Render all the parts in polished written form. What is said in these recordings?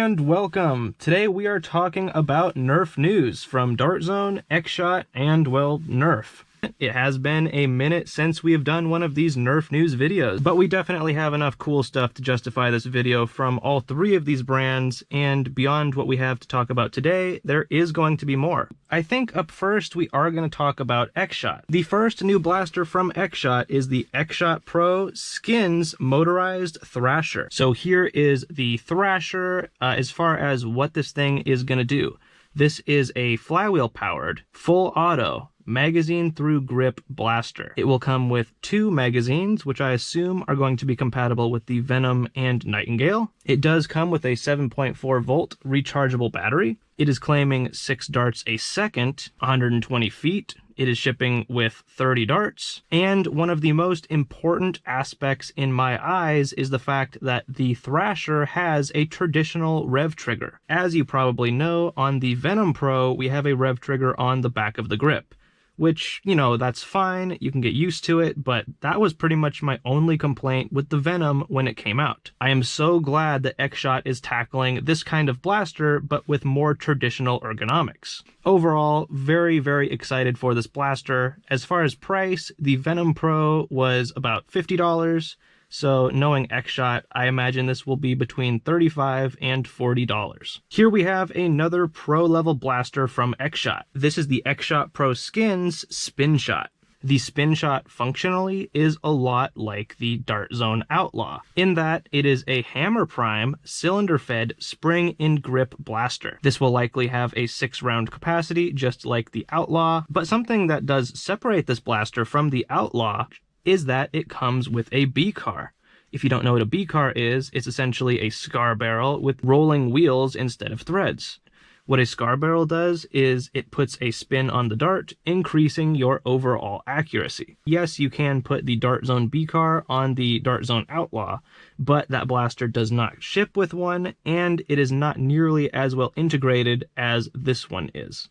and welcome. Today we are talking about NERF news from Dart Zone, X-Shot, and, well, NERF. It has been a minute since we have done one of these NERF news videos, but we definitely have enough cool stuff to justify this video from all three of these brands, and beyond what we have to talk about today, there is going to be more. I think up first we are going to talk about X-Shot. The first new blaster from X-Shot is the X-Shot Pro Skins Motorized Thrasher. So here is the Thrasher as far as what this thing is going to do. This is a flywheel powered, full auto, magazine through grip blaster. It will come with 2 magazines, which I assume are going to be compatible with the Venom and Nightingale. It does come with a 7.4 volt rechargeable battery. It is claiming 6 darts a second, 120 feet. It is shipping with 30 darts. And one of the most important aspects in my eyes is the fact that the Thrasher has a traditional rev trigger. As you probably know, on the Venom Pro, we have a rev trigger on the back of the grip. Which, you know, that's fine, you can get used to it, but that was pretty much my only complaint with the Venom when it came out. I am so glad that X-Shot is tackling this kind of blaster, but with more traditional ergonomics. Overall, very, very excited for this blaster. As far as price, the Venom Pro was about $50. So knowing X-Shot, I imagine this will be between $35 and $40. Here we have another pro-level blaster from X-Shot. This is the X-Shot Pro Skins Spin Shot. The Spin Shot functionally is a lot like the Dart Zone Outlaw, in that it is a hammer prime, cylinder-fed, spring-in-grip blaster. This will likely have a 6-round capacity, just like the Outlaw, but something that does separate this blaster from the Outlaw is that it comes with a B-car. If you don't know what a B-car is, it's essentially a scar barrel with rolling wheels instead of threads. What a scar barrel does is it puts a spin on the dart, increasing your overall accuracy. Yes, you can put the Dart Zone B-car on the Dart Zone Outlaw, but that blaster does not ship with one, and it is not nearly as well integrated as this one is.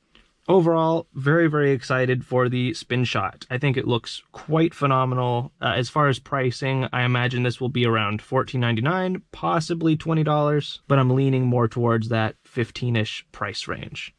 Overall, very, very excited for the Spin Shot. I think it looks quite phenomenal. As far as pricing, I imagine this will be around $14.99, possibly $20, but I'm leaning more towards that 15-ish price range,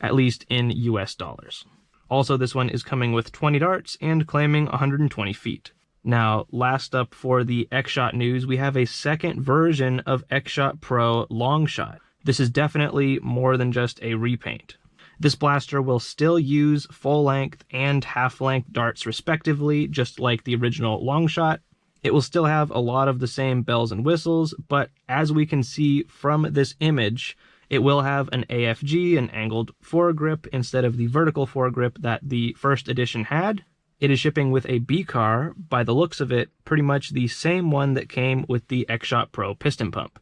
at least in US dollars. Also, this one is coming with 20 darts and claiming 120 feet. Now, last up for the X-Shot news, we have a second version of X-Shot Pro Longshot. This is definitely more than just a repaint. This blaster will still use full-length and half-length darts respectively, just like the original Longshot. It will still have a lot of the same bells and whistles, but as we can see from this image, it will have an AFG, an angled foregrip, instead of the vertical foregrip that the first edition had. It is shipping with a B-car, by the looks of it, pretty much the same one that came with the X-Shot Pro piston pump.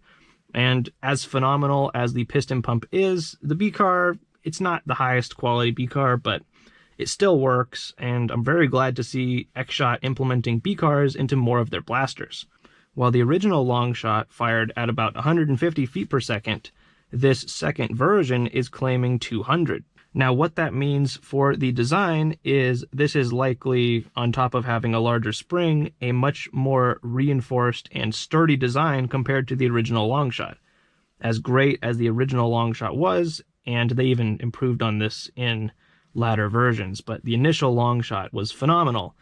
And as phenomenal as the piston pump is, the B-car, it's not the highest quality B-car, but it still works, and I'm very glad to see X-Shot implementing B-cars into more of their blasters. While the original Longshot fired at about 150 feet per second, this second version is claiming 200. Now, what that means for the design is this is likely, on top of having a larger spring, a much more reinforced and sturdy design compared to the original Longshot. As great as the original Longshot was, and they even improved on this in latter versions, but the initial Longshot was phenomenal,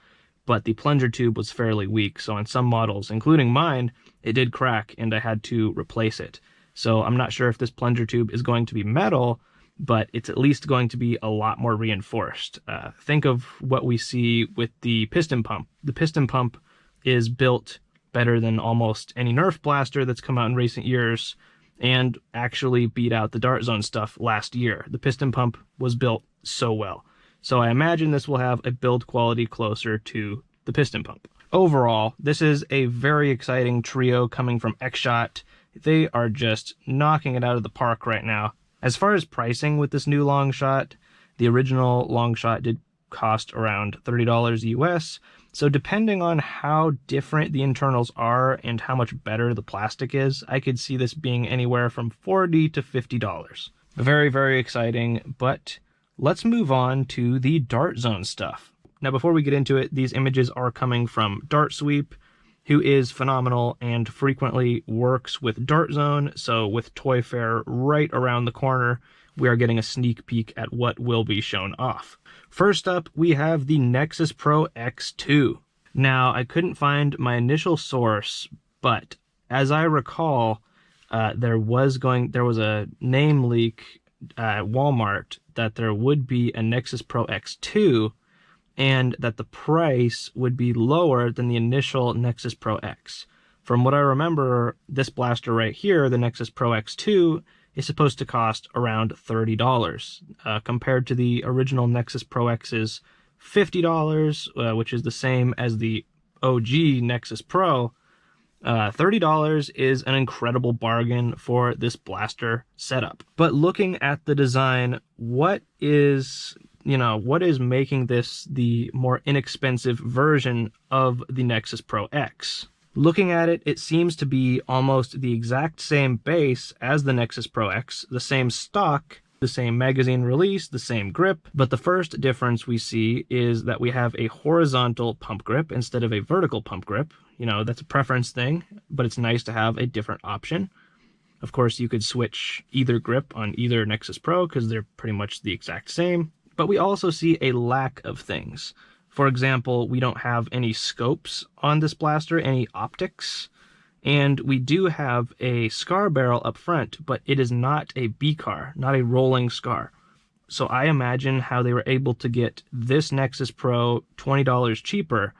but the plunger tube was fairly weak, so on some models, including mine, it did crack and I had to replace it. So I'm not sure if this plunger tube is going to be metal, but it's at least going to be a lot more reinforced. Think of what we see with the piston pump. The piston pump is built better than almost any NERF blaster that's come out in recent years, and actually beat out the Dart Zone stuff last year. The piston pump was built so well. So I imagine this will have a build quality closer to the piston pump. Overall, this is a very exciting trio coming from X-Shot. They are just knocking it out of the park right now. As far as pricing with this new Longshot, the original Longshot did cost around $30 US. So depending on how different the internals are and how much better the plastic is, I could see this being anywhere from $40 to $50. Very, very exciting, but let's move on to the Dart Zone stuff. Now, before we get into it, these images are coming from Dart Sweep. who is phenomenal and frequently works with Dart Zone. So with Toy Fair right around the corner, we are getting a sneak peek at what will be shown off. First up, we have the Nexus Pro X2. Now, I couldn't find my initial source, but as I recall, there was a name leak at Walmart that there would be a Nexus Pro X2, and that the price would be lower than the initial Nexus Pro X. From what I remember, this blaster right here, the Nexus Pro X2, is supposed to cost around $30, compared to the original Nexus Pro X's $50, which is the same as the OG Nexus Pro. $30 is an incredible bargain for this blaster setup. But looking at the design, what is making this the more inexpensive version of the Nexus Pro X? Looking at it, it seems to be almost the exact same base as the Nexus Pro X, the same stock, the same magazine release, the same grip, but the first difference we see is that we have a horizontal pump grip instead of a vertical pump grip. You know, that's a preference thing, but it's nice to have a different option. Of course, you could switch either grip on either Nexus Pro because they're pretty much the exact same, but we also see a lack of things. For example, we don't have any scopes on this blaster, any optics, and we do have a scar barrel up front, but it is not a B-car, not a rolling scar. So I imagine how they were able to get this Nexus Pro $20 cheaper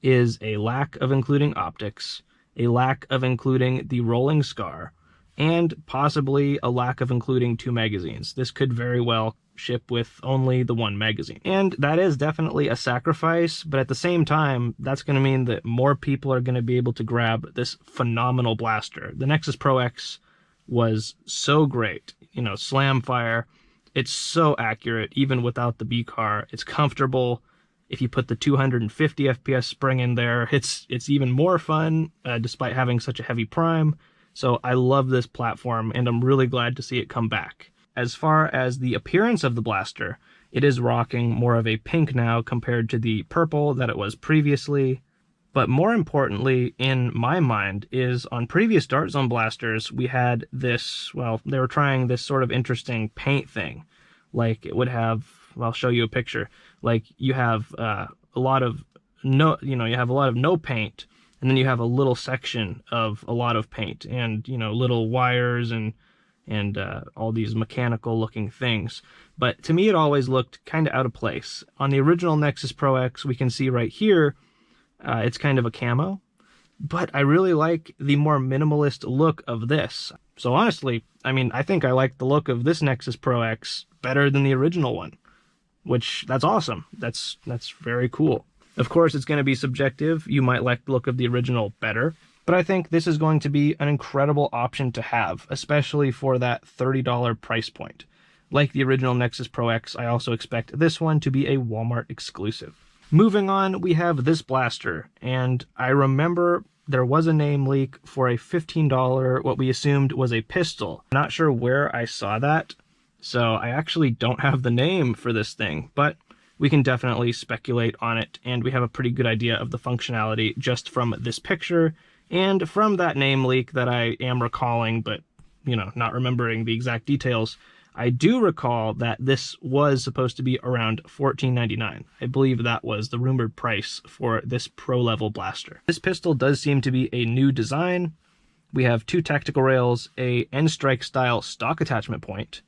is a lack of including optics, a lack of including the rolling scar, and possibly a lack of including 2 magazines. This could very well ship with only the 1 magazine. And that is definitely a sacrifice, but at the same time, that's going to mean that more people are going to be able to grab this phenomenal blaster. The Nexus Pro X was so great. You know, slam fire. It's so accurate, even without the B-car. It's comfortable. If you put the 250 FPS spring in there, it's even more fun, despite having such a heavy prime. So I love this platform, and I'm really glad to see it come back. As far as the appearance of the blaster, it is rocking more of a pink now compared to the purple that it was previously. But more importantly, in my mind, is on previous Dart Zone blasters, we had this, well, they were trying this sort of interesting paint thing. Like it would have, well, I'll show you a picture. Like you have a lot of no paint, and then you have a little section of a lot of paint, and little wires and all these mechanical looking things. But to me, it always looked kind of out of place. On the original Nexus Pro X, we can see right here, it's kind of a camo, but I really like the more minimalist look of this. So honestly, I mean, I think I like the look of this Nexus Pro X better than the original one, which that's awesome. That's very cool. Of course, it's going to be subjective. You might like the look of the original better, but I think this is going to be an incredible option to have, especially for that $30 price point. Like the original Nexus Pro X, I also expect this one to be a Walmart exclusive. Moving on, we have this blaster, and I remember there was a name leak for a $15, what we assumed was a pistol. I'm not sure where I saw that, so I actually don't have the name for this thing, but we can definitely speculate on it, and we have a pretty good idea of the functionality just from this picture and from that name leak that I am recalling, but, not remembering the exact details. I do recall that this was supposed to be around $14.99. I believe that was the rumored price for this pro-level blaster. This pistol does seem to be a new design. We have 2 tactical rails, a N-Strike style stock attachment point.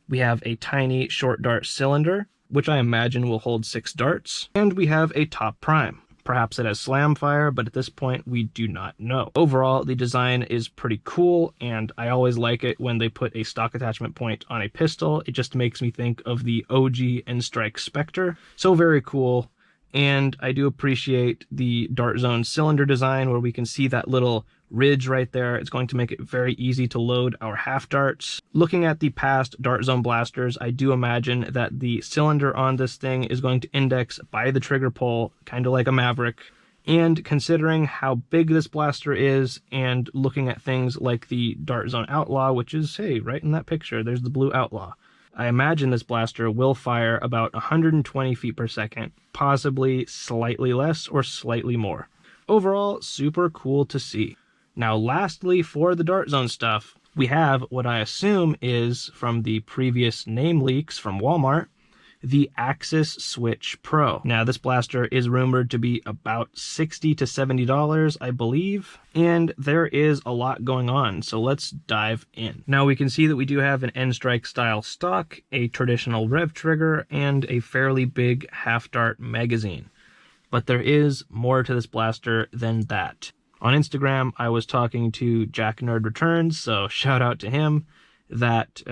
We have a tiny short dart cylinder, which I imagine will hold 6 darts. And we have a top prime. Perhaps it has slam fire, but at this point we do not know. Overall, the design is pretty cool, and I always like it when they put a stock attachment point on a pistol. It just makes me think of the OG N-Strike Spectre. So very cool, and I do appreciate the Dart Zone cylinder design where we can see that little ridge right there. It's going to make it very easy to load our half darts. Looking at the past Dart Zone blasters, I do imagine that the cylinder on this thing is going to index by the trigger pull, kind of like a Maverick. And considering how big this blaster is, and looking at things like the Dart Zone Outlaw, which is, hey, right in that picture, there's the blue Outlaw. I imagine this blaster will fire about 120 feet per second, possibly slightly less or slightly more. overall, super cool to see. Now, lastly, for the Dart Zone stuff, we have what I assume is from the previous name leaks from Walmart, the Axis Switch Pro. Now, this blaster is rumored to be about $60 to $70, I believe, and there is a lot going on, so let's dive in. Now, we can see that we do have an N-Strike style stock, a traditional rev trigger, and a fairly big half-dart magazine. But there is more to this blaster than that. On Instagram, I was talking to Jack Nerd Returns, so shout out to him, that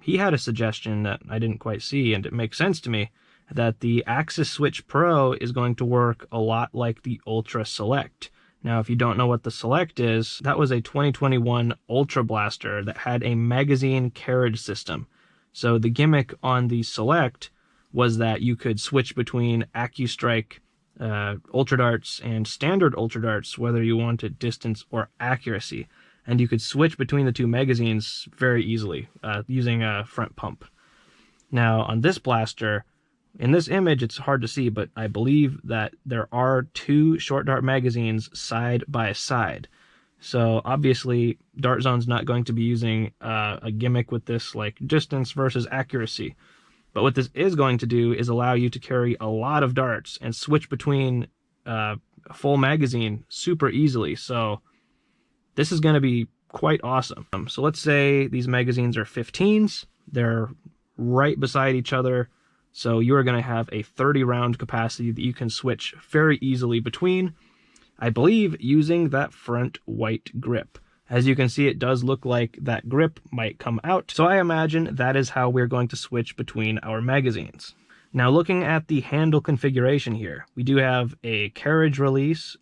he had a suggestion that I didn't quite see, and it makes sense to me, that the Axis Switch Pro is going to work a lot like the Ultra Select. Now, if you don't know what the Select is, that was a 2021 Ultra Blaster that had a magazine carriage system. So the gimmick on the Select was that you could switch between AccuStrike Ultra Darts and standard Ultra Darts, whether you wanted distance or accuracy. And you could switch between the two magazines very easily using a front pump. Now, on this blaster, in this image, it's hard to see, but I believe that there are two short dart magazines side by side. So obviously, Dart Zone's not going to be using a gimmick with this, like distance versus accuracy. But what this is going to do is allow you to carry a lot of darts and switch between a full magazine super easily. So this is going to be quite awesome. So let's say these magazines are 15s. They're right beside each other. So you are going to have a 30 round capacity that you can switch very easily between, I believe, using that front white grip. As you can see, it does look like that grip might come out. So I imagine that is how we're going to switch between our magazines. Now, looking at the handle configuration here, we do have a carriage release.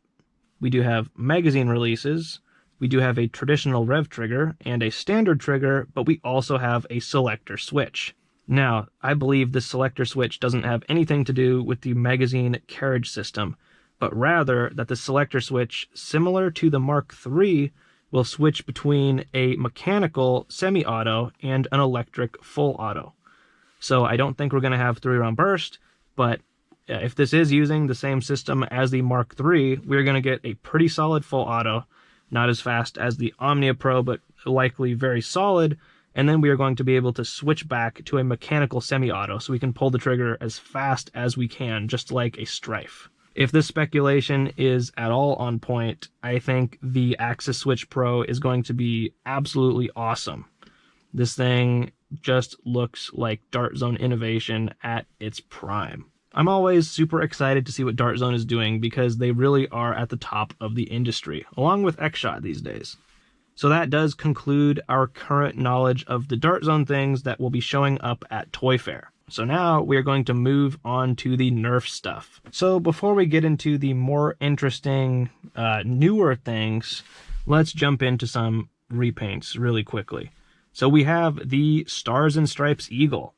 We do have magazine releases. We do have a traditional rev trigger and a standard trigger, but we also have a selector switch. Now, I believe this selector switch doesn't have anything to do with the magazine carriage system, but rather that the selector switch, similar to the Mark III, will switch between a mechanical semi-auto and an electric full auto. So I don't think we're going to have 3-round burst, but if this is using the same system as the Mark III, we're going to get a pretty solid full auto. Not as fast as the Omnia Pro, but likely very solid. And then we are going to be able to switch back to a mechanical semi-auto, so we can pull the trigger as fast as we can, just like a Strife. If this speculation is at all on point, I think the Axis Switch Pro is going to be absolutely awesome. This thing just looks like Dart Zone innovation at its prime. I'm always super excited to see what Dart Zone is doing because they really are at the top of the industry, along with X-Shot these days. So that does conclude our current knowledge of the Dart Zone things that will be showing up at Toy Fair. So now we are going to move on to the NERF stuff. So before we get into the more interesting, newer things, let's jump into some repaints really quickly. So we have the Stars and Stripes Eagle.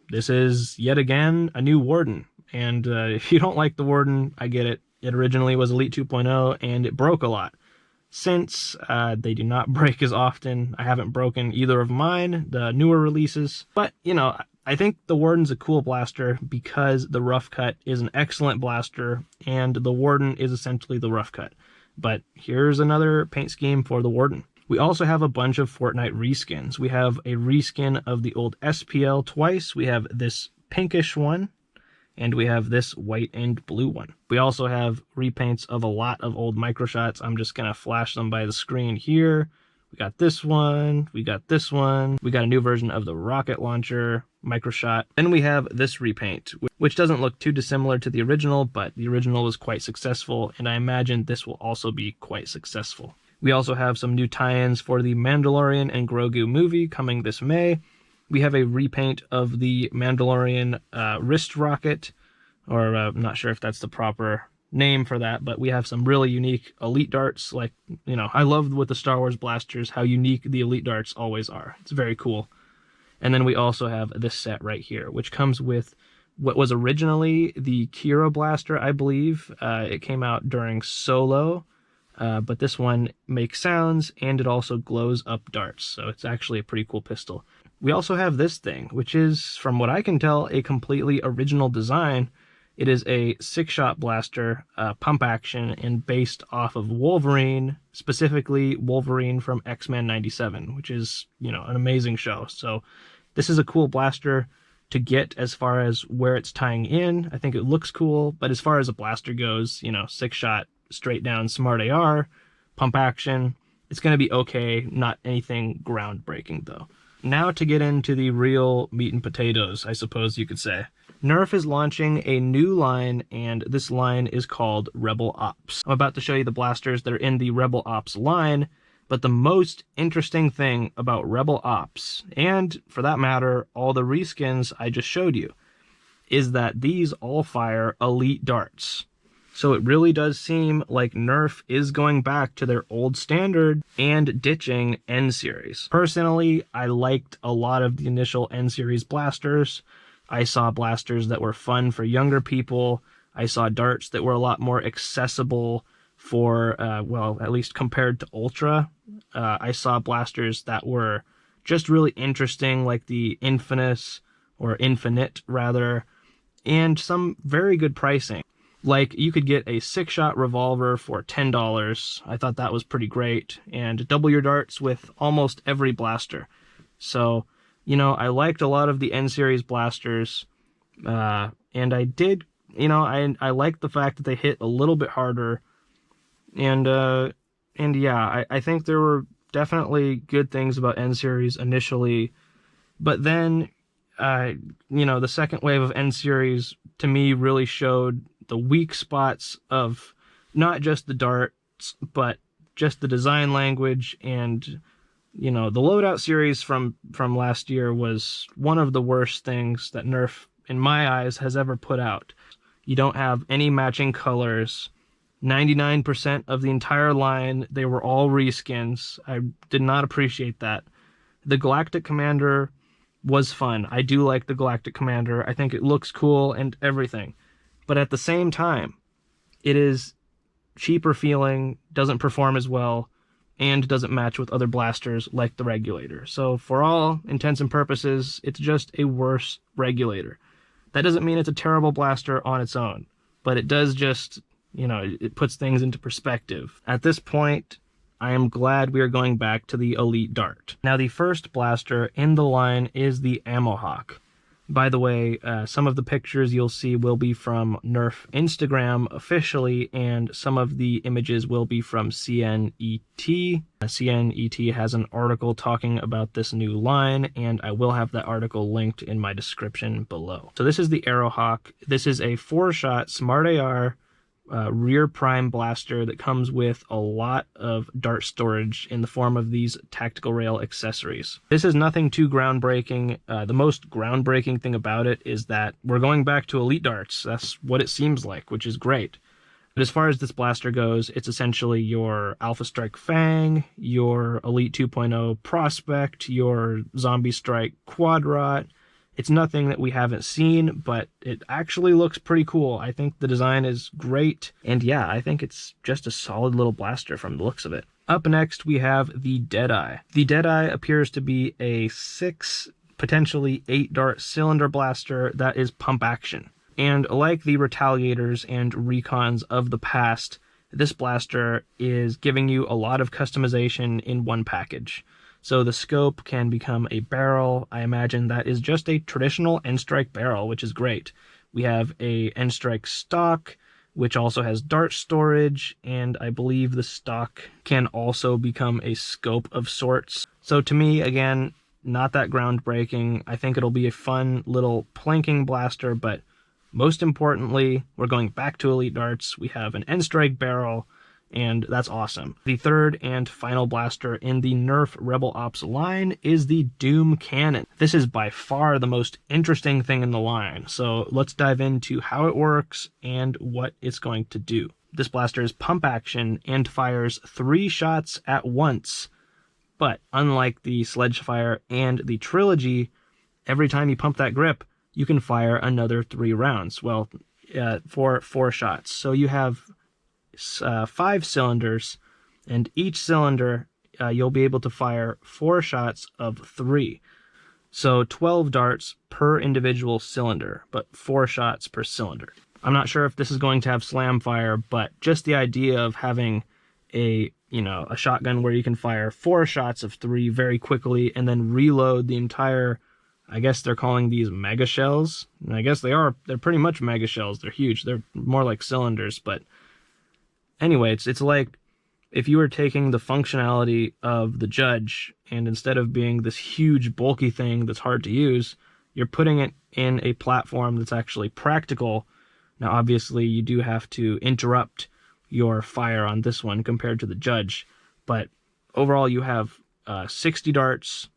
This is, yet again, a new Warden. And if you don't like the Warden, I get it. It originally was Elite 2.0, and it broke a lot. Since they do not break as often, I haven't broken either of mine, the newer releases. But, you know, I think the Warden's a cool blaster because the Rough Cut is an excellent blaster, and the Warden is essentially the Rough Cut. But here's another paint scheme for the Warden. We also have a bunch of Fortnite reskins. We have a reskin of the old SPL twice. We have this pinkish one, and we have this white and blue one. We also have repaints of a lot of old microshots. I'm just gonna flash them by the screen here. We got this one, we got this one, we got a new version of the rocket launcher microshot. Then we have this repaint, which doesn't look too dissimilar to the original, but the original was quite successful, and I imagine this will also be quite successful. We also have some new tie-ins for the Mandalorian and Grogu movie coming this May. We have a repaint of the Mandalorian wrist rocket, or I'm not sure if that's the proper name for that, but we have some really unique elite darts. Like, you know, I love with the Star Wars blasters how unique the elite darts always are. It's very cool. And then we also have this set right here, which comes with what was originally the Kira blaster, I believe. It came out during Solo, but this one makes sounds and it also glows up darts, so it's actually a pretty cool pistol. We also have this thing, which is, from what I can tell, a completely original design. It is a 6-shot blaster, pump action, and based off of Wolverine, specifically Wolverine from X-Men 97, which is, an amazing show. So this is a cool blaster to get as far as where it's tying in. I think it looks cool, but as far as a blaster goes, 6-shot, straight down smart AR, pump action, it's going to be okay, not anything groundbreaking though. Now to get into the real meat and potatoes, I suppose you could say. NERF is launching a new line, and this line is called Rebel Ops. I'm about to show you the blasters that are in the Rebel Ops line, but the most interesting thing about Rebel Ops, and for that matter, all the reskins I just showed you, is that these all fire elite darts. So it really does seem like NERF is going back to their old standard and ditching N-Series. Personally, I liked a lot of the initial N-Series blasters. I saw blasters that were fun for younger people. I saw darts that were a lot more accessible for, well, at least compared to Ultra. I saw blasters that were just really interesting, like the Infinite, rather, and some very good pricing. Like, you could get a 6-shot revolver for $10. I thought that was pretty great. And double your darts with almost every blaster. So, I liked a lot of the N-Series blasters. And I did, I liked the fact that they hit a little bit harder. And yeah, I think there were definitely good things about N-Series initially. But then, the second wave of N-Series, to me, really showed the weak spots of not just the darts, but just the design language. And, the loadout series from last year was one of the worst things that NERF, in my eyes, has ever put out. You don't have any matching colors. 99% of the entire line, they were all reskins. I did not appreciate that. The Galactic Commander was fun. I do like the Galactic Commander. I think it looks cool and everything. But at the same time, it is cheaper feeling, doesn't perform as well, and doesn't match with other blasters like the Regulator. So for all intents and purposes, it's just a worse Regulator. That doesn't mean it's a terrible blaster on its own, but it does just, it puts things into perspective. At this point, I am glad we are going back to the Elite Dart. Now, the first blaster in the line is the Ammo Hawk. By the way, some of the pictures you'll see will be from NERF Instagram officially, and some of the images will be from CNET. CNET has an article talking about this new line, and I will have that article linked in my description below. So this is the Arrowhawk. This is a 4-shot Smart AR rear prime blaster that comes with a lot of dart storage in the form of these tactical rail accessories. This is nothing too groundbreaking. The most groundbreaking thing about it is that we're going back to elite darts. That's what it seems like, which is great. But as far as this blaster goes, it's essentially your Alpha Strike Fang, your Elite 2.0 Prospect, your Zombie Strike Quadrat. It's nothing that we haven't seen, but it actually looks pretty cool. I think the design is great, and yeah, I think it's just a solid little blaster from the looks of it. Up next, we have the Deadeye. The Deadeye appears to be a 6, potentially 8 dart cylinder blaster that is pump action. And like the Retaliators and Recons of the past, this blaster is giving you a lot of customization in one package. So the scope can become a barrel. I imagine that is just a traditional N-Strike barrel, which is great. We have a N-Strike stock, which also has dart storage, and I believe the stock can also become a scope of sorts. So to me, again, not that groundbreaking. I think it'll be a fun little planking blaster, but most importantly, we're going back to elite darts. We have an N-Strike barrel, and that's awesome. The third and final blaster in the NERF Rebel Ops line is the Doom Cannon. This is by far the most interesting thing in the line, so let's dive into how it works and what it's going to do. This blaster is pump action and fires 3 shots at once, but unlike the Sledgefire and the Trilogy, every time you pump that grip, you can fire another 3 rounds, well, for 4 shots. So you have 5 cylinders, and each cylinder you'll be able to fire 4 shots of 3. So 12 darts per individual cylinder, but 4 shots per cylinder. I'm not sure if this is going to have slam fire, but just the idea of having a shotgun where you can fire 4 shots of 3 very quickly and then reload the entire, I guess they're calling these mega shells. And I guess they're pretty much mega shells. They're huge. They're more like cylinders, but anyway, it's like if you were taking the functionality of the Judge and instead of being this huge bulky thing that's hard to use, you're putting it in a platform that's actually practical. Now, obviously, you do have to interrupt your fire on this one compared to the Judge, but overall you have 60 darts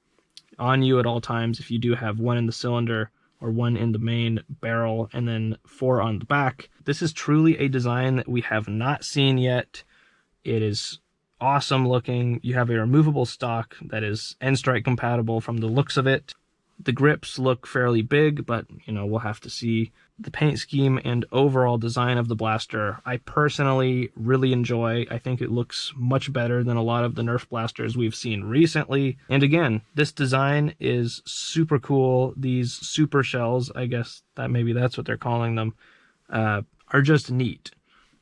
on you at all times if you do have 1 in the cylinder or 1 in the main barrel and then 4 on the back. This is truly a design that we have not seen yet. It is awesome looking. You have a removable stock that is N-Strike compatible from the looks of it. The grips look fairly big, but we'll have to see. The paint scheme and overall design of the blaster, I personally really enjoy. I think it looks much better than a lot of the Nerf blasters we've seen recently. And again, this design is super cool. These super shells, I guess that maybe that's what they're calling them, are just neat.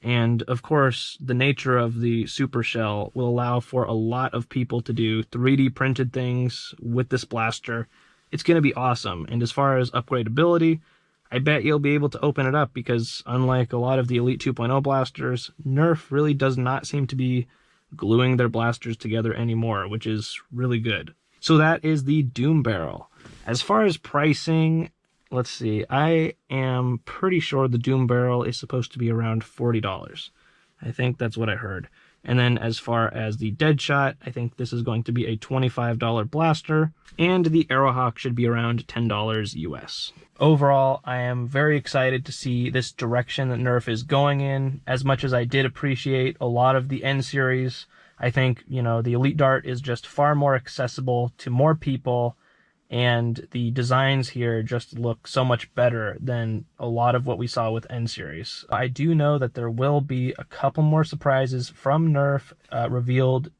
And of course, the nature of the super shell will allow for a lot of people to do 3D printed things with this blaster. It's going to be awesome. And as far as upgradability, I bet you'll be able to open it up because unlike a lot of the Elite 2.0 blasters, Nerf really does not seem to be gluing their blasters together anymore, which is really good. So that is the Doom Barrel. As far as pricing, let's see, I am pretty sure the Doom Barrel is supposed to be around $40. I think that's what I heard. And then as far as the Deadshot, I think this is going to be a $25 blaster, and the Arrowhawk should be around $10 US. Overall, I am very excited to see this direction that Nerf is going in. As much as I did appreciate a lot of the N series, I think, the Elite Dart is just far more accessible to more people, and the designs here just look so much better than a lot of what we saw with N series. I do know that there will be a couple more surprises from Nerf revealed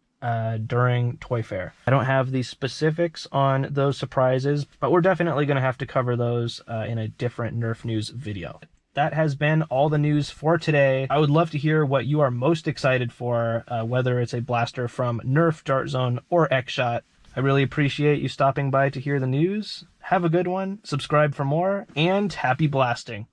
during Toy Fair. I don't have the specifics on those surprises, but we're definitely going to have to cover those in a different Nerf news video. That has been all the news for today. I would love to hear what you are most excited for, whether it's a blaster from Nerf, Dart Zone, or X-Shot. I really appreciate you stopping by to hear the news. Have a good one, subscribe for more, and happy blasting!